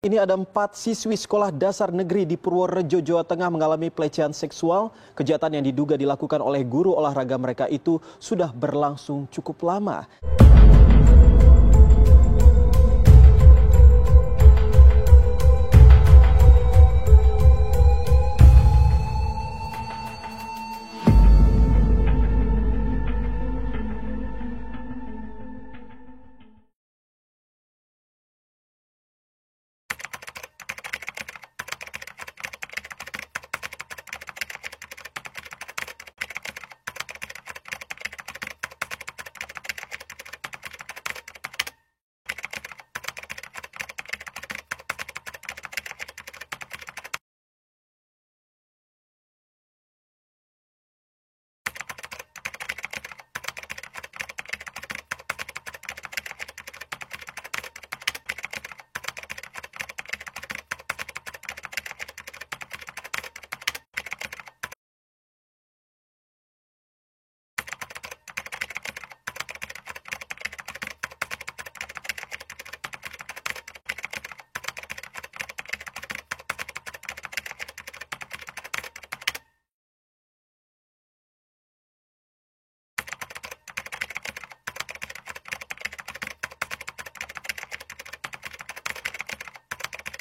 Ini ada 4 siswi sekolah dasar negeri di Purworejo, Jawa Tengah mengalami pelecehan seksual. Kejahatan yang diduga dilakukan oleh guru olahraga mereka itu sudah berlangsung cukup lama.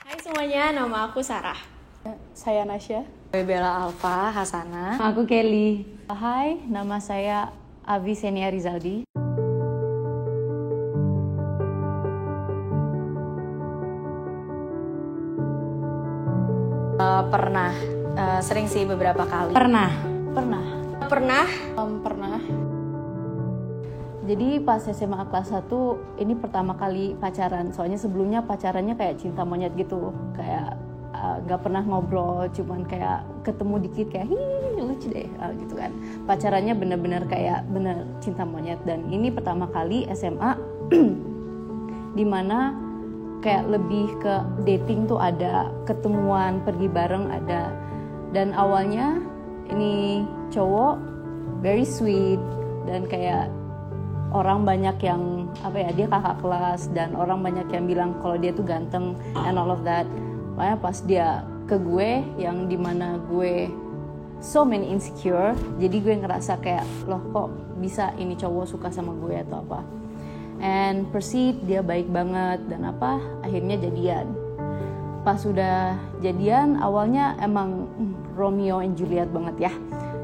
Hai semuanya, nama aku Sarah. Saya Nasya. Gue Bella Alfa Hasana. Aku Kelly. Hai, nama saya Avi Senia Rizaldi. Pernah, sering sih beberapa kali. Pernah. Pernah? Pernah. Jadi pas SMA kelas 1 ini pertama kali pacaran. Soalnya sebelumnya pacarannya kayak cinta monyet gitu. Kayak gak pernah ngobrol, cuman kayak ketemu dikit kayak lucu deh gitu kan. Pacarannya bener-bener kayak bener cinta monyet. Dan ini pertama kali SMA dimana kayak lebih ke dating tuh ada, ketemuan, pergi bareng ada. Dan awalnya ini cowok very sweet dan kayak orang banyak yang dia kakak kelas dan orang banyak yang bilang kalau dia tuh ganteng and all of that. Makanya pas dia ke gue yang dimana gue so many insecure, jadi gue ngerasa kayak loh kok bisa ini cowok suka sama gue atau apa. And proceed, dia baik banget dan akhirnya jadian. Pas sudah jadian awalnya emang Romeo and Juliet banget ya.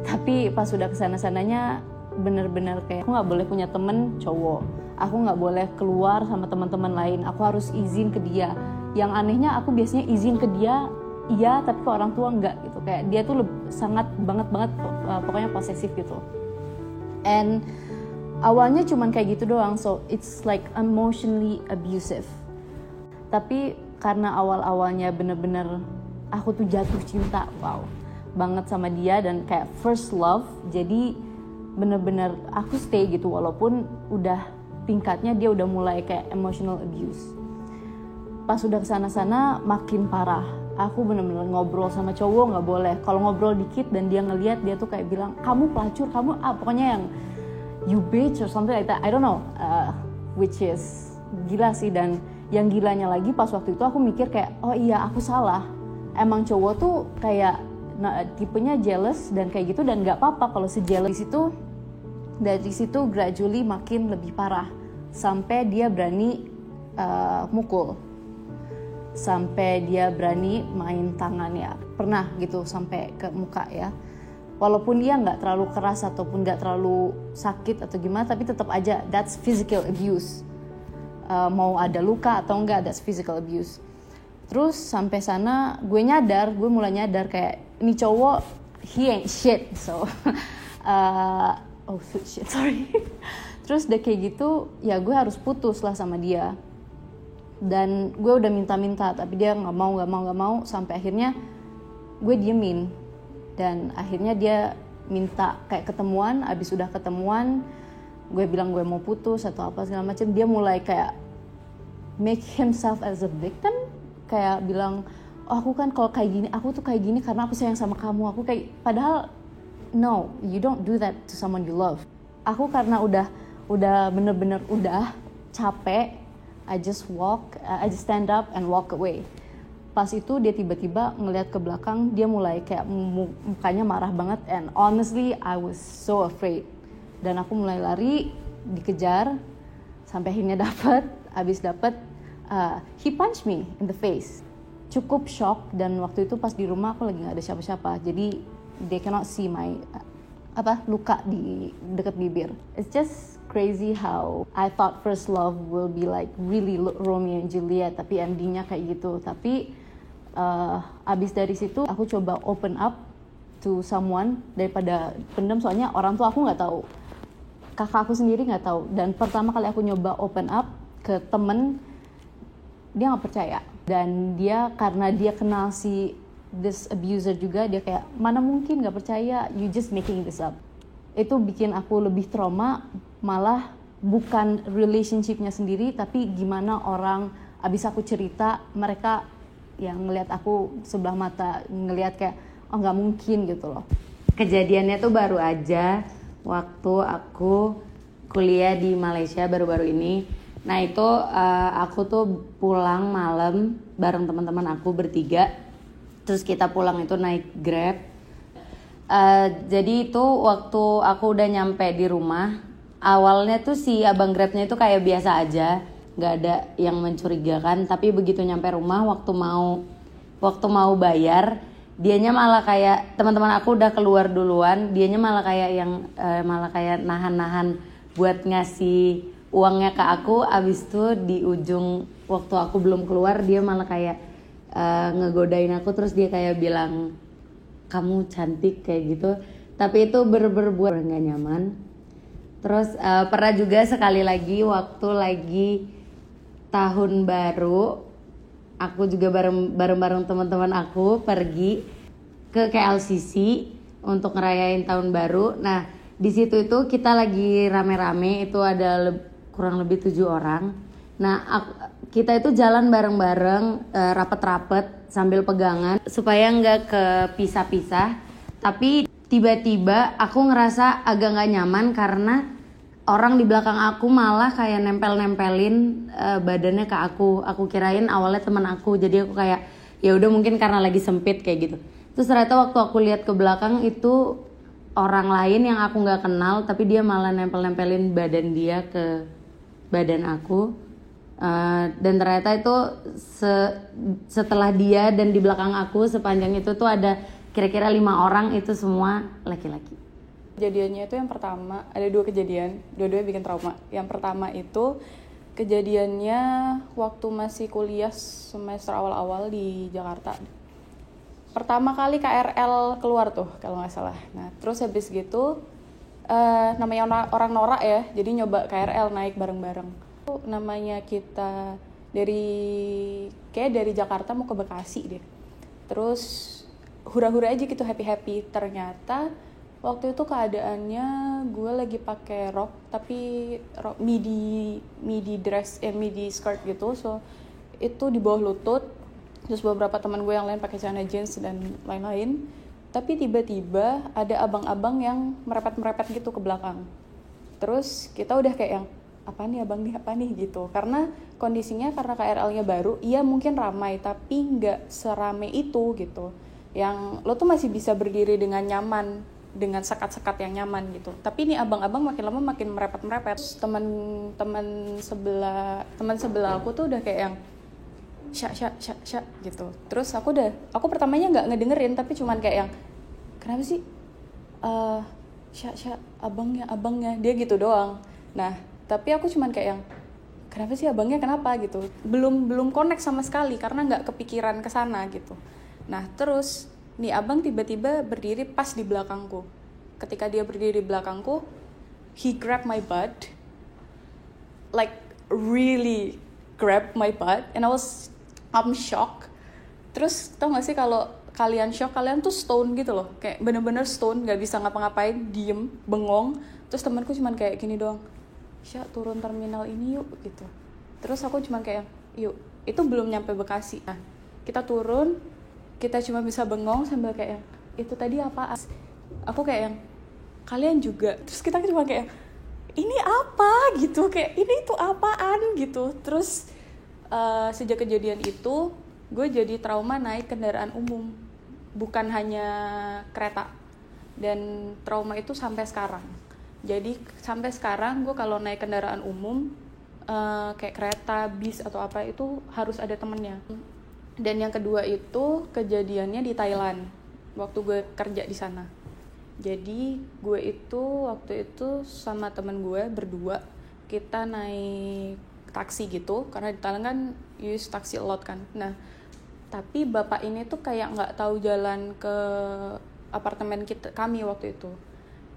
Tapi pas sudah kesana-sananya bener-bener kayak aku nggak boleh punya temen cowok, aku nggak boleh keluar sama teman-teman lain, aku harus izin ke dia. Yang anehnya aku biasanya izin ke dia iya, tapi ke orang tua nggak gitu. Kayak dia tuh sangat banget pokoknya posesif gitu. And awalnya cuman kayak gitu doang, so it's like emotionally abusive. Tapi karena awal-awalnya bener-bener aku tuh jatuh cinta banget sama dia dan kayak first love, jadi bener-bener aku stay gitu walaupun udah tingkatnya dia udah mulai kayak emotional abuse. Pas udah kesana-sana makin parah. Aku bener-bener ngobrol sama cowok nggak boleh. Kalau ngobrol dikit dan dia ngeliat, dia tuh kayak bilang kamu pelacur, kamu pokoknya yang you bitch or something like that. I don't know, which is gila sih. Dan yang gilanya lagi pas waktu itu aku mikir kayak oh iya aku salah. Emang cowok tuh kayak tipenya jealous dan kayak gitu dan nggak apa-apa kalau sejealous itu. Dari situ gradually makin lebih parah sampai dia berani mukul, sampai dia berani main tangan ya, pernah gitu sampai ke muka ya. Walaupun dia nggak terlalu keras ataupun nggak terlalu sakit atau gimana, tapi tetap aja that's physical abuse. Mau ada luka atau enggak, that's physical abuse. Terus sampai sana gue mulai nyadar kayak ini cowok he ain't shit, so sorry. Terus udah kayak gitu ya gue harus putus lah sama dia. Dan gue udah minta-minta tapi dia nggak mau sampai akhirnya gue diemin. Dan akhirnya dia minta kayak ketemuan. Abis udah ketemuan gue bilang gue mau putus atau apa segala macam, dia mulai kayak make himself as a victim, kayak bilang oh aku kan kalau kayak gini, aku tuh kayak gini karena aku sayang sama kamu. Aku kayak padahal no, you don't do that to someone you love. Aku karena udah bener-bener udah capek, I just stand up and walk away. Pas itu dia tiba-tiba ngelihat ke belakang, dia mulai kayak mukanya marah banget, and honestly I was so afraid. Dan aku mulai lari, dikejar sampai akhirnya habis dapat he punched me in the face. Cukup shock, dan waktu itu pas di rumah aku lagi nggak ada siapa-siapa, jadi they cannot see my luka di dekat bibir. It's just crazy how I thought first love will be like really Romeo and Juliet, tapi endingnya kayak gitu. Tapi abis dari situ aku coba open up to someone daripada pendem, soalnya orang tua aku nggak tahu, kakak aku sendiri nggak tahu. Dan pertama kali aku nyoba open up ke temen, dia nggak percaya. Dan dia, karena dia kenal si this abuser juga, dia kayak, mana mungkin nggak percaya, you just making this up. Itu bikin aku lebih trauma, malah bukan relationship-nya sendiri, tapi gimana orang abis aku cerita, mereka yang ngelihat aku sebelah mata, ngelihat kayak, oh nggak mungkin gitu loh. Kejadiannya tuh baru aja waktu aku kuliah di Malaysia baru-baru ini. Nah itu aku tuh pulang malam bareng teman-teman aku bertiga. Terus kita pulang itu naik Grab. Jadi itu waktu aku udah nyampe di rumah, awalnya tuh si abang Grabnya itu kayak biasa aja, nggak ada yang mencurigakan. Tapi begitu nyampe rumah, waktu mau bayar, dianya malah kayak, teman-teman aku udah keluar duluan, dianya malah kayak nahan-nahan buat ngasih uangnya ke aku. Abis itu di ujung waktu aku belum keluar, dia malah kayak ngegodain aku, terus dia kayak bilang, kamu cantik kayak gitu. Tapi itu berbuat nggak nyaman. Terus pernah juga sekali lagi waktu lagi tahun baru, aku juga bareng teman-teman aku pergi ke KLCC untuk ngerayain tahun baru. Nah di situ itu kita lagi rame-rame, itu ada kurang lebih 7 orang. Nah kita itu jalan bareng-bareng, rapet-rapet sambil pegangan supaya nggak kepisah-pisah. Tapi tiba-tiba aku ngerasa agak nggak nyaman karena orang di belakang aku malah kayak nempel-nempelin badannya ke aku. Aku kirain awalnya teman aku, jadi aku kayak ya udah mungkin karena lagi sempit kayak gitu. Terus ternyata waktu aku lihat ke belakang itu orang lain yang aku nggak kenal, tapi dia malah nempel-nempelin badan dia ke badan aku. Dan ternyata itu setelah dia dan di belakang aku sepanjang itu tuh ada kira-kira 5 orang, itu semua laki-laki. Kejadiannya itu yang pertama, ada 2 kejadian, dua-duanya bikin trauma. Yang pertama itu kejadiannya waktu masih kuliah semester awal-awal di Jakarta. Pertama kali KRL keluar tuh kalau nggak salah. Nah terus habis gitu namanya orang norak ya, jadi nyoba KRL naik bareng-bareng. Namanya kita dari Jakarta mau ke Bekasi deh. Terus hura-hura aja gitu, happy-happy. Ternyata waktu itu keadaannya gue lagi pakai rok, tapi rok midi dress, midi skirt gitu. So itu di bawah lutut. Terus beberapa teman gue yang lain pakai celana jeans dan lain-lain. Tapi tiba-tiba ada abang-abang yang merepet-merepet gitu ke belakang. Terus kita udah kayak yang, apa nih abang nih, apa nih gitu. Karena kondisinya karena KRL-nya baru, iya mungkin ramai tapi nggak serame itu gitu. Yang lo tuh masih bisa berdiri dengan nyaman, dengan sekat-sekat yang nyaman gitu. Tapi ini abang-abang makin lama makin merepet-merepet. Teman sebelah aku tuh udah kayak yang syak gitu. Terus aku pertamanya nggak ngedengerin, tapi cuman kayak yang, kenapa sih syak abangnya dia gitu doang. Nah tapi aku cuman kayak yang, kenapa sih abangnya, kenapa gitu. Belum connect sama sekali karena nggak kepikiran kesana gitu. Nah terus nih abang tiba-tiba berdiri pas di belakangku. Ketika dia berdiri di belakangku, he grabbed my butt, like really grabbed my butt, and I'm shocked. Terus tau gak sih kalau kalian shock, kalian tuh stone gitu loh, kayak bener-bener stone, gak bisa ngapa-ngapain, diem, bengong. Terus temanku cuman kayak gini doang, Sya turun terminal ini yuk gitu. Terus aku cuman kayak yuk, itu belum nyampe Bekasi. Nah kita turun, kita cuma bisa bengong sambil kayak itu tadi apa? Aku kayak yang, kalian juga. Terus kita cuma kayak, ini apa gitu, kayak ini itu apaan gitu. Terus sejak kejadian itu gue jadi trauma naik kendaraan umum, bukan hanya kereta. Dan trauma itu sampai sekarang. Jadi sampai sekarang gue kalau naik kendaraan umum kayak kereta, bis atau apa itu harus ada temennya. Dan yang kedua itu kejadiannya di Thailand waktu gue kerja di sana. Jadi gue itu waktu itu sama temen gue berdua, kita naik taksi gitu, karena di Thailand kan use taksi a lot kan. Nah, tapi bapak ini tuh kayak nggak tahu jalan ke apartemen kami waktu itu.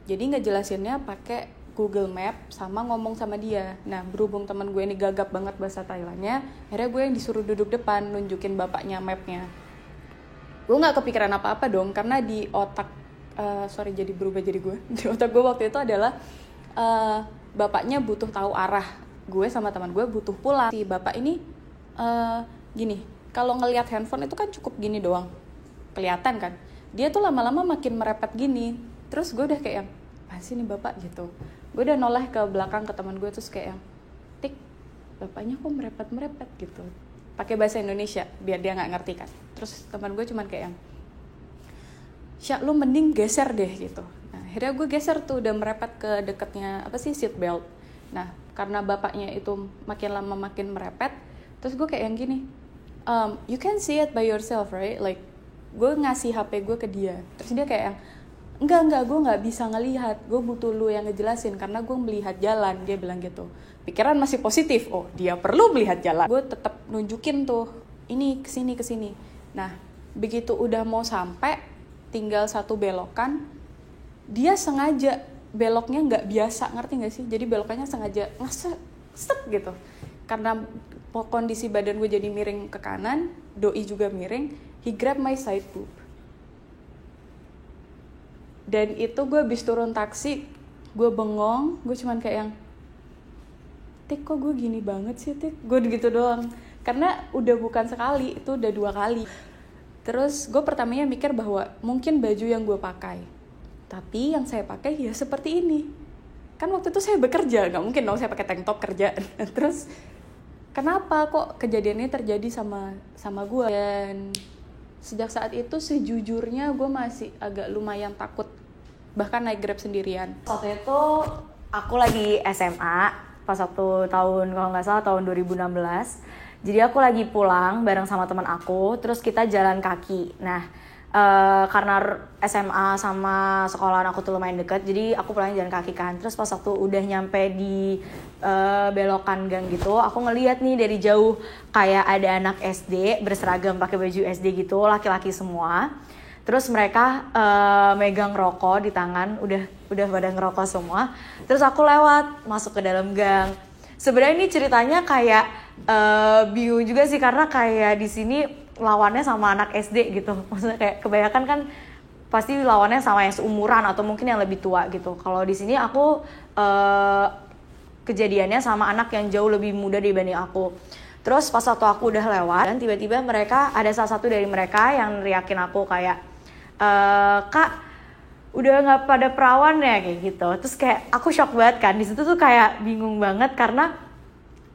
Jadi ngejelasinnya pakai Google Map sama ngomong sama dia. Nah, berhubung teman gue ini gagap banget bahasa Thailandnya, akhirnya gue yang disuruh duduk depan nunjukin bapaknya mapnya. Gue nggak kepikiran apa-apa dong, karena di otak jadi berubah jadi gue. Di otak gue waktu itu adalah bapaknya butuh tahu arah. Gue sama teman gue butuh pulang. Si bapak ini gini, kalau ngelihat handphone itu kan cukup gini doang, kelihatan kan. Dia tuh lama-lama makin merepet gini. Terus gue udah kayak, apa sih nih bapak gitu. Gue udah noleh ke belakang ke teman gue, terus kayak, Tik, bapaknya kok merepet-merepet gitu. Pakai bahasa Indonesia biar dia nggak ngerti kan. Terus teman gue cuman kayak, Syak, lu mending geser deh gitu. Nah, akhirnya gue geser tuh, udah merepet ke dekatnya seat belt. Nah, karena bapaknya itu makin lama makin merepet, terus gue kayak yang gini, you can see it by yourself, right? Like, gue ngasih HP gue ke dia. Terus dia kayak yang, enggak, gue nggak bisa ngelihat, gue butuh lu yang ngejelasin karena gue melihat jalan. Dia bilang gitu. Pikiran masih positif, oh dia perlu melihat jalan. Gue tetap nunjukin tuh, ini kesini. Nah, begitu udah mau sampai, tinggal satu belokan, dia sengaja beloknya nggak biasa, ngerti nggak sih? Jadi belokannya sengaja ngeset gitu. Karena kondisi badan gue jadi miring ke kanan, doi juga miring, he grab my side boob. Dan itu gue habis turun taksi, gue bengong, gue cuman kayak yang, Tik, kok gue gini banget sih, Tik? Gue gitu doang. Karena udah bukan sekali, itu udah 2 kali. Terus gue pertamanya mikir bahwa mungkin baju yang gue pakai, tapi yang saya pakai ya seperti ini. Kan waktu itu saya bekerja, gak mungkin dong saya pakai tank top kerja. Terus kenapa kok kejadian ini terjadi sama gue? Dan sejak saat itu sejujurnya gue masih agak lumayan takut, bahkan naik Grab sendirian. Waktu itu aku lagi SMA, pas waktu tahun, kalau nggak salah tahun 2016. Jadi aku lagi pulang bareng sama teman aku, terus kita jalan kaki. Nah, karena SMA sama sekolahan aku tuh lumayan deket, jadi aku pulangnya jalan kaki kan. Terus pas waktu udah nyampe di belokan gang gitu, aku ngeliat nih dari jauh kayak ada anak SD berseragam pakai baju SD gitu, laki-laki semua. Terus mereka megang rokok di tangan, udah pada ngerokok semua. Terus aku lewat masuk ke dalam gang. Sebenarnya ini ceritanya kayak bingung juga sih, karena kayak di sini lawannya sama anak SD gitu. Maksudnya kayak kebanyakan kan pasti lawannya sama yang seumuran atau mungkin yang lebih tua gitu. Kalau di sini aku kejadiannya sama anak yang jauh lebih muda dibanding aku. Terus pas waktu aku udah lewat, dan tiba-tiba mereka, ada salah satu dari mereka yang neriakin aku kayak, Kak, udah nggak pada perawan ya, kayak gitu. Terus kayak aku shock banget kan, di situ tuh kayak bingung banget karena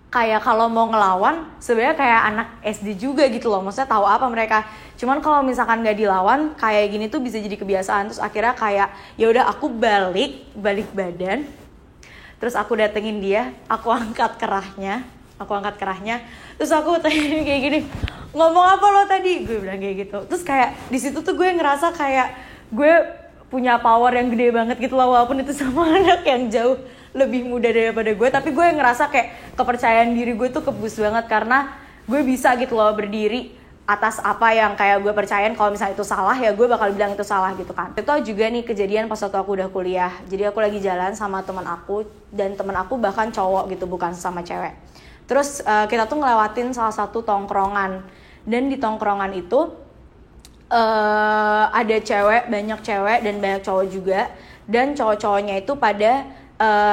kayak kalau mau ngelawan sebenarnya kayak anak SD juga gitu loh, maksudnya tahu apa mereka. Cuman kalau misalkan nggak dilawan kayak gini tuh bisa jadi kebiasaan. Terus akhirnya kayak ya udah aku balik badan, terus aku datengin dia, aku angkat kerahnya, terus aku tanya kayak gini, ngomong apa lo tadi? Gue bilang kayak gitu. Terus kayak di situ tuh gue ngerasa kayak gue punya power yang gede banget gitu loh, walaupun itu sama anak yang jauh lebih muda daripada gue, tapi gue ngerasa kayak kepercayaan diri gue tuh keboost banget karena gue bisa gitu loh berdiri atas apa yang kayak gue percayain. Kalau misalnya itu salah ya gue bakal bilang itu salah gitu kan. Itu juga nih kejadian pas waktu aku udah kuliah. Jadi aku lagi jalan sama teman aku, dan teman aku bahkan cowok gitu, bukan sama cewek. Terus kita tuh ngelewatin salah satu tongkrongan, dan di tongkrongan itu ada cewek, banyak cewek dan banyak cowok juga, dan cowok-cowoknya itu pada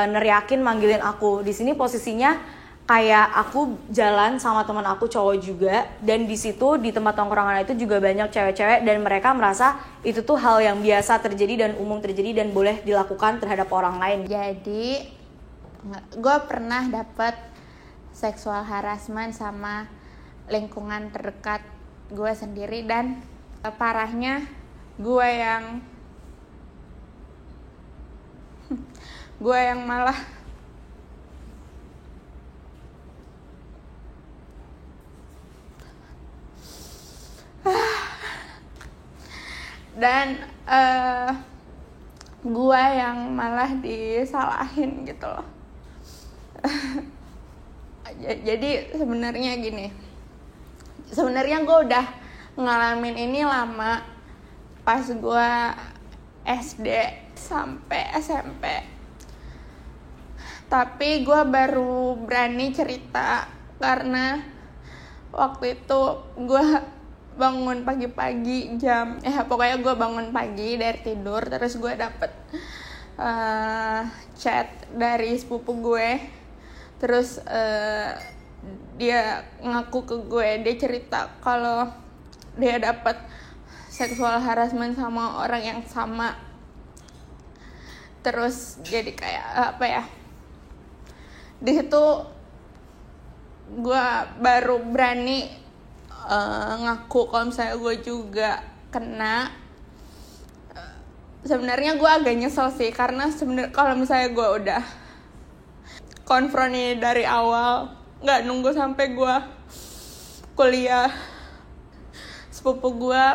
neriakin manggilin aku. Di sini posisinya kayak aku jalan sama teman aku cowok juga, dan di situ di tempat tongkrongan itu juga banyak cewek-cewek, dan mereka merasa itu tuh hal yang biasa terjadi dan umum terjadi dan boleh dilakukan terhadap orang lain. Jadi gue pernah dapet seksual harassment sama lingkungan terdekat gue sendiri, dan parahnya gue yang malah dan gue yang malah disalahin gitu loh. Jadi sebenarnya gini, sebenarnya gue udah ngalamin ini lama, pas gue SD sampai SMP, tapi gue baru berani cerita karena waktu itu gue bangun pagi-pagi pokoknya gue bangun pagi dari tidur, terus gue dapet chat dari sepupu gue, terus dia ngaku ke gue, dia cerita kalau dia dapet seksual harassment sama orang yang sama. Terus jadi kayak apa ya, di situ gue baru berani ngaku kalau misalnya gue juga kena. Sebenarnya gue agak nyesel sih, karena sebenarnya kalau misalnya gue udah konfront ini dari awal, nggak nunggu sampai gue kuliah, sepupu gue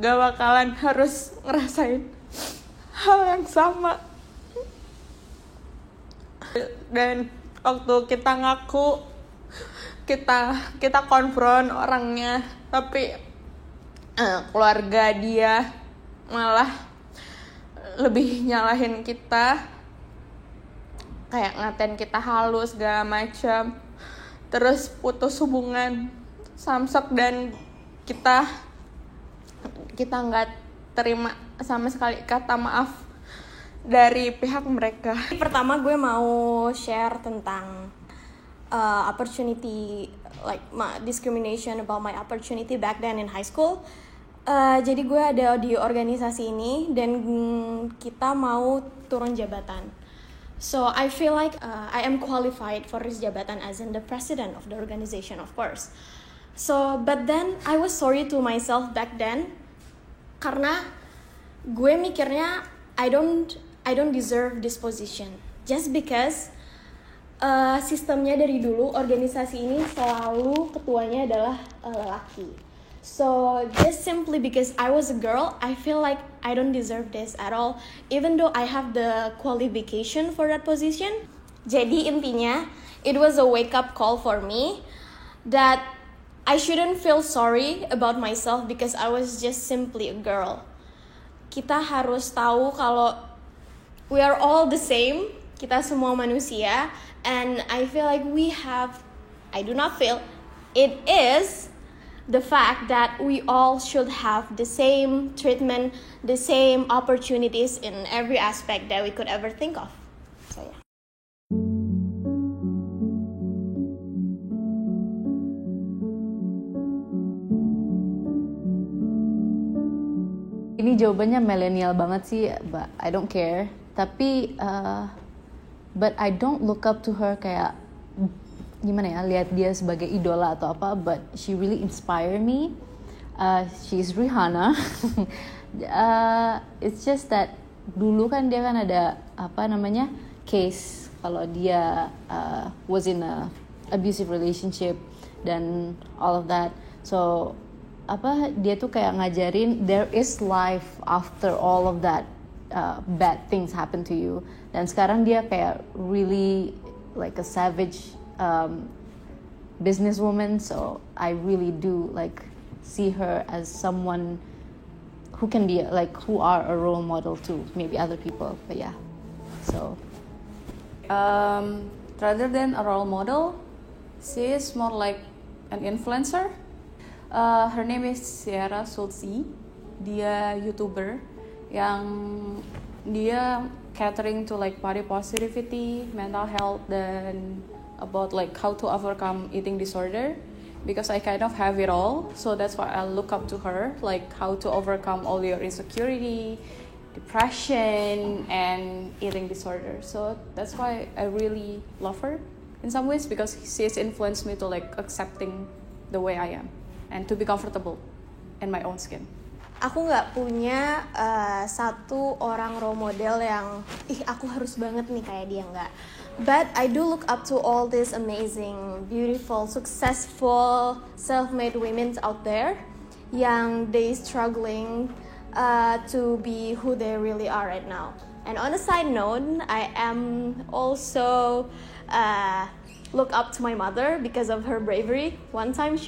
gak bakalan harus ngerasain hal yang sama. Dan waktu kita ngaku, kita konfront orangnya, tapi keluarga dia malah lebih nyalahin kita, kayak ngatain kita halus segala macam, terus putus hubungan samsek, dan kita nggak terima sama sekali kata maaf dari pihak mereka. Pertama gue mau share tentang opportunity, like discrimination about my opportunity back then in high school. Jadi gue ada di organisasi ini dan kita mau turun jabatan. So I feel like I am qualified for this jabatan as in the president of the organization, of course. So but then I was sorry to myself back then, karena gue mikirnya I don't deserve this position just because sistemnya dari dulu organisasi ini selalu ketuanya adalah lelaki. So just simply because I was a girl, I feel like I don't deserve this at all, even though I have the qualification for that position. Jadi intinya, it was a wake up call for me that I shouldn't feel sorry about myself because I was just simply a girl. Kita harus tahu kalau we are all the same, kita semua manusia, and I feel like it is the fact that we all should have the same treatment, the same opportunities in every aspect that we could ever think of. So yeah. Ini jawabannya milenial banget sih, but I don't care. Tapi, but I don't look up to her kayak gimana ya, lihat dia sebagai idola atau apa. But she really inspire me. She's Rihanna. It's just that dulu kan dia kan ada apa namanya case kalau dia was in a abusive relationship dan all of that. So apa dia tuh kayak ngajarin there is life after all of that bad things happen to you. Dan sekarang dia kayak really like a savage businesswoman. So I really do like see her as someone who can be like who are a role model to maybe other people. But yeah, so rather than a role model, she is more like an influencer. Her name is Sierra Sulci. Dia YouTuber yang dia catering to like body positivity, mental health, dan about like how to overcome eating disorder. Because I kind of have it all, so that's why I look up to her, like how to overcome all your insecurity, depression, and eating disorder. So that's why I really love her in some ways, because she has influenced me to like accepting the way I am and to be comfortable in my own skin. Aku nggak punya satu orang role model yang aku harus banget nih kayak dia, nggak. But I do look up to all these amazing, beautiful, successful, self-made women out there yang they struggling to be who they really are right now. And on a side note, I am also look up to my mother because of her bravery. One time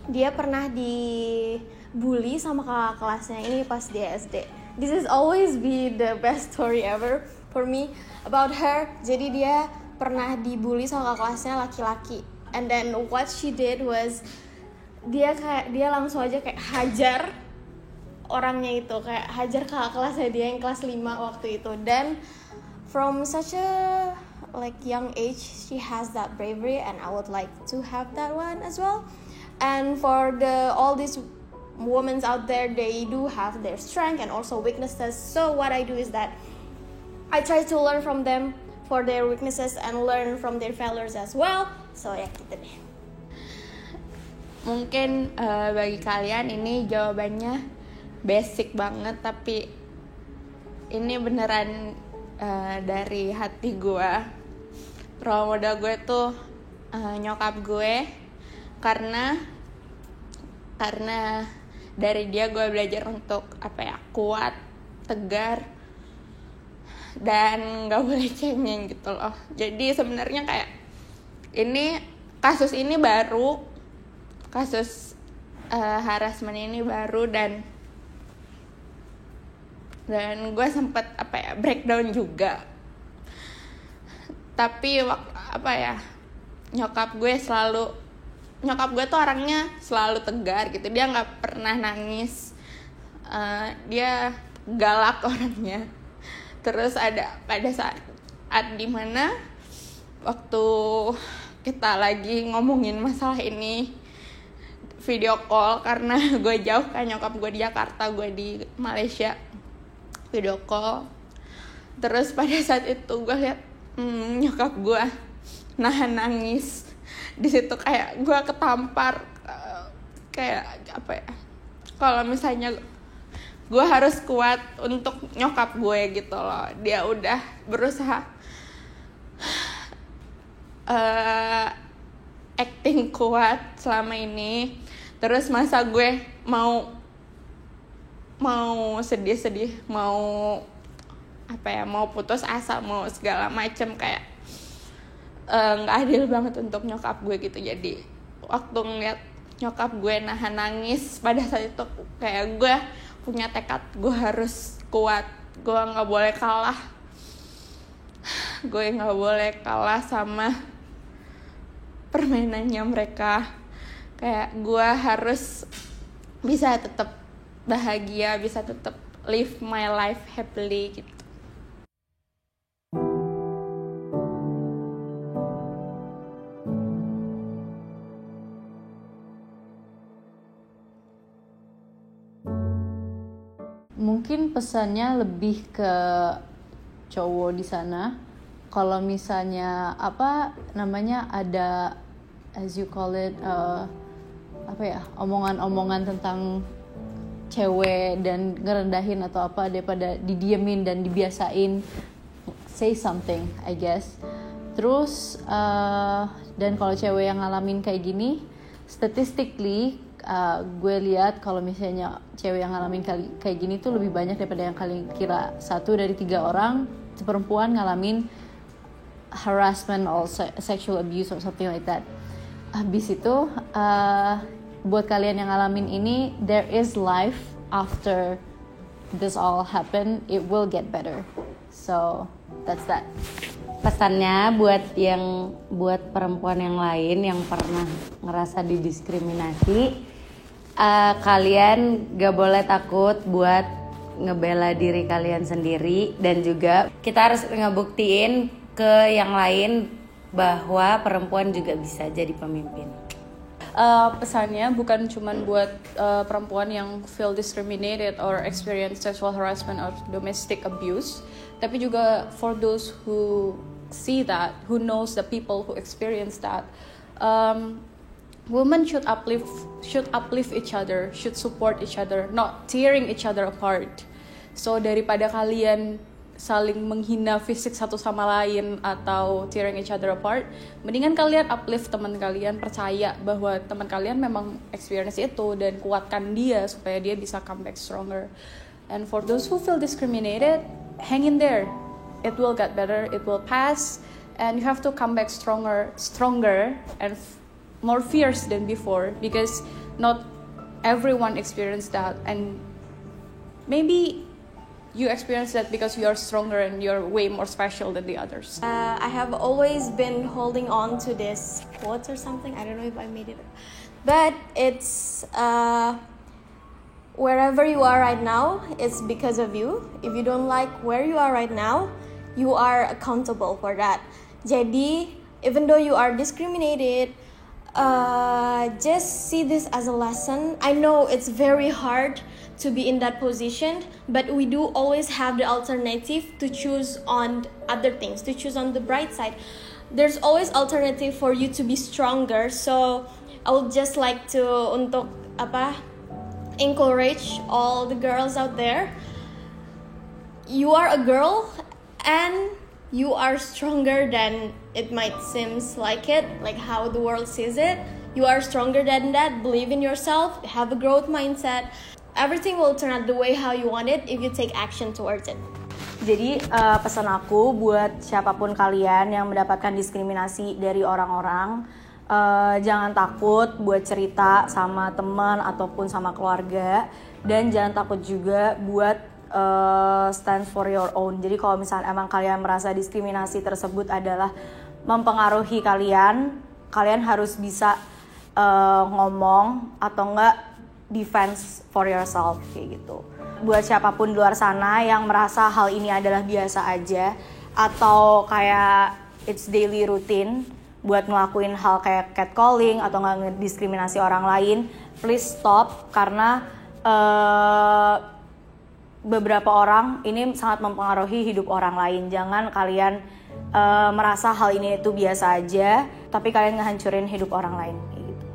dia pernah dibully sama kakak kelasnya ini pas dia SD. This is always be the best story ever for me about her. Jadi dia pernah dibully sama kakak kelasnya laki-laki. And then what she did was dia langsung aja kayak hajar orangnya itu, kayak hajar kakak kelasnya dia yang kelas 5 waktu itu. Dan from such a young age she has that bravery, and I would like to have that one as well. And for all these women out there, they do have their strength and also weaknesses. So what I do is that I try to learn from them for their weaknesses and learn from their failures as well. So ya gitu deh. Mungkin bagi kalian ini jawabannya basic banget, tapi ini beneran dari hati gue. Role model gue tuh nyokap gue, karena dari dia gue belajar untuk kuat, tegar, dan nggak boleh cengeng gitu loh. Jadi sebenarnya kayak kasus ini baru, kasus harassment ini baru, dan gue sempet breakdown juga. Tapi nyokap gue tuh orangnya selalu tegar gitu, dia nggak pernah nangis, dia galak orangnya. Terus pada saat dimana waktu kita lagi ngomongin masalah ini, video call, karena gue jauh kan, nyokap gue di Jakarta, gue di Malaysia, video call. Terus pada saat itu gue lihat nyokap gue nahan nangis. Di situ kayak gue ketampar, kalau misalnya gue harus kuat untuk nyokap gue gitu loh. Dia udah berusaha acting kuat selama ini, terus masa gue mau sedih-sedih, mau putus asa, mau segala macem, kayak nggak adil banget untuk nyokap gue gitu. Jadi waktu ngeliat nyokap gue nahan nangis, pada saat itu kayak gue punya tekad, gue harus kuat, gue nggak boleh kalah, gue nggak boleh kalah sama permainannya mereka. Kayak gue harus bisa tetap bahagia, bisa tetap live my life happily gitu. Mungkin pesannya lebih ke cowok di sana. Kalau misalnya ada, as you call it, omongan-omongan tentang cewek dan ngerendahin atau apa, daripada didiemin dan dibiasain, say something, I guess. Terus dan kalau cewek yang ngalamin kayak gini, statistically gue lihat kalau misalnya cewek yang ngalamin kayak gini tuh lebih banyak daripada yang kalian kira. 1 dari 3 orang perempuan ngalamin harassment or sexual abuse or something like that. Habis itu buat kalian yang ngalamin ini, there is life after this all happen. It will get better. So that's that. Pesannya buat perempuan yang lain yang pernah ngerasa didiskriminasi, kalian gak boleh takut buat ngebela diri kalian sendiri, dan juga kita harus ngebuktiin ke yang lain bahwa perempuan juga bisa jadi pemimpin. Pesannya bukan cuma buat perempuan yang feel discriminated or experience sexual harassment or domestic abuse, tapi juga for those who see that, who knows the people who experience that. women should uplift each other, should support each other, not tearing each other apart. So daripada kalian saling menghina fisik satu sama lain atau tearing each other apart, mendingan kalian uplift teman kalian, percaya bahwa teman kalian memang experience itu dan kuatkan dia supaya dia bisa come back stronger. And for those who feel discriminated, hang in there. It will get better, it will pass, and you have to come back stronger and more fierce than before, because not everyone experienced that, and maybe you experience that because you are stronger and you're way more special than the others. I have always been holding on to this quote or something. I don't know if I made it, but it's wherever you are right now, it's because of you. If you don't like where you are right now, you are accountable for that. Jadi, even though you are discriminated, just see this as a lesson. I know it's very hard to be in that position, but we do always have the alternative to choose on other things, to choose on the bright side. There's always alternative for you to be stronger. So I would just like to encourage all the girls out there. You are a girl and you are stronger than it might seems like it, like how the world sees it. You are stronger than that. Believe in yourself, have a growth mindset. Everything will turn out the way how you want it if you take action towards it. Jadi pesan aku buat siapapun kalian yang mendapatkan diskriminasi dari orang-orang, jangan takut buat cerita sama teman ataupun sama keluarga, dan jangan takut juga buat stand for your own. Jadi kalau misalnya emang kalian merasa diskriminasi tersebut adalah mempengaruhi kalian harus bisa ngomong atau enggak defense for yourself kayak gitu. Buat siapapun di luar sana yang merasa hal ini adalah biasa aja atau kayak it's daily routine buat ngelakuin hal kayak catcalling atau nggak ngediskriminasi orang lain, please stop, karena beberapa orang ini sangat mempengaruhi hidup orang lain. Jangan kalian merasa hal ini itu biasa aja tapi kalian ngehancurin hidup orang lain kayak gitu.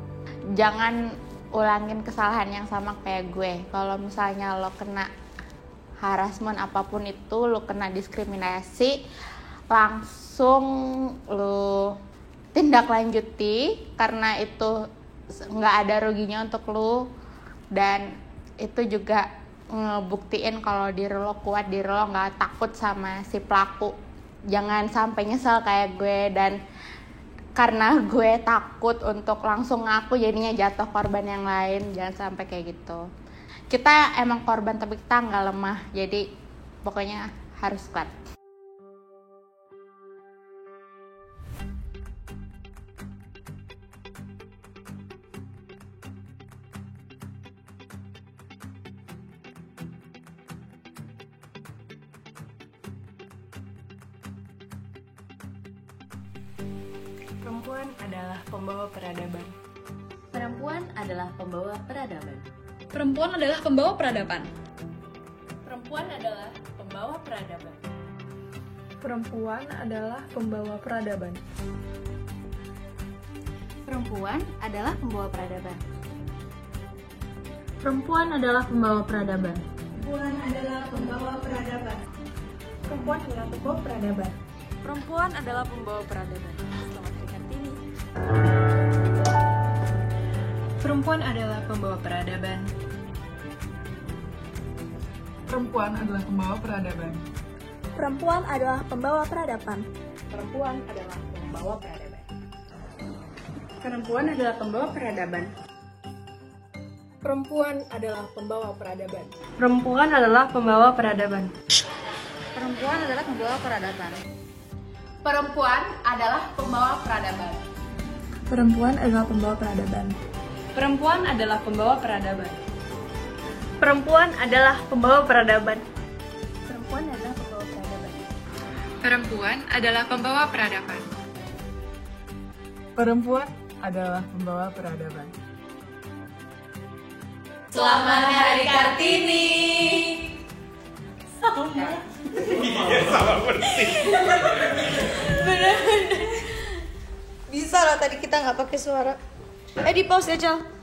Jangan ulangin kesalahan yang sama kayak gue. Kalau misalnya lo kena harassment apapun itu, lo kena diskriminasi, langsung lo tindak lanjuti, karena itu nggak ada ruginya untuk lo, dan itu juga ngebuktiin kalau diri lo kuat, diri lo nggak takut sama si pelaku. Jangan sampai nyesel kayak gue, dan karena gue takut untuk langsung ngaku jadinya jatuh korban yang lain. Jangan sampai kayak gitu. Kita emang korban tapi kita nggak lemah, jadi pokoknya harus kuat. Perempuan adalah pembawa peradaban. Perempuan adalah pembawa peradaban. Perempuan adalah pembawa peradaban. Perempuan adalah pembawa peradaban. Perempuan adalah pembawa peradaban. Perempuan adalah pembawa peradaban. Perempuan adalah pembawa peradaban. Perempuan adalah pembawa peradaban. Perempuan adalah pembawa peradaban. Perempuan adalah pembawa peradaban. Selamat Hari Kartini. Perempuan adalah pembawa peradaban. Perempuan adalah pembawa peradaban. Perempuan adalah pembawa peradaban. Perempuan adalah pembawa peradaban. Perempuan adalah pembawa peradaban. Perempuan adalah pembawa peradaban. Perempuan adalah pembawa peradaban. Perempuan adalah pembawa peradaban. Perempuan adalah pembawa peradaban. Perempuan adalah pembawa peradaban. Perempuan adalah pembawa peradaban. Perempuan adalah pembawa peradaban. Perempuan adalah pembawa peradaban. Perempuan adalah pembawa peradaban. Selamat Hari Kartini. Bisa lah tadi kita nggak pakai suara. Di pause ya, Cel.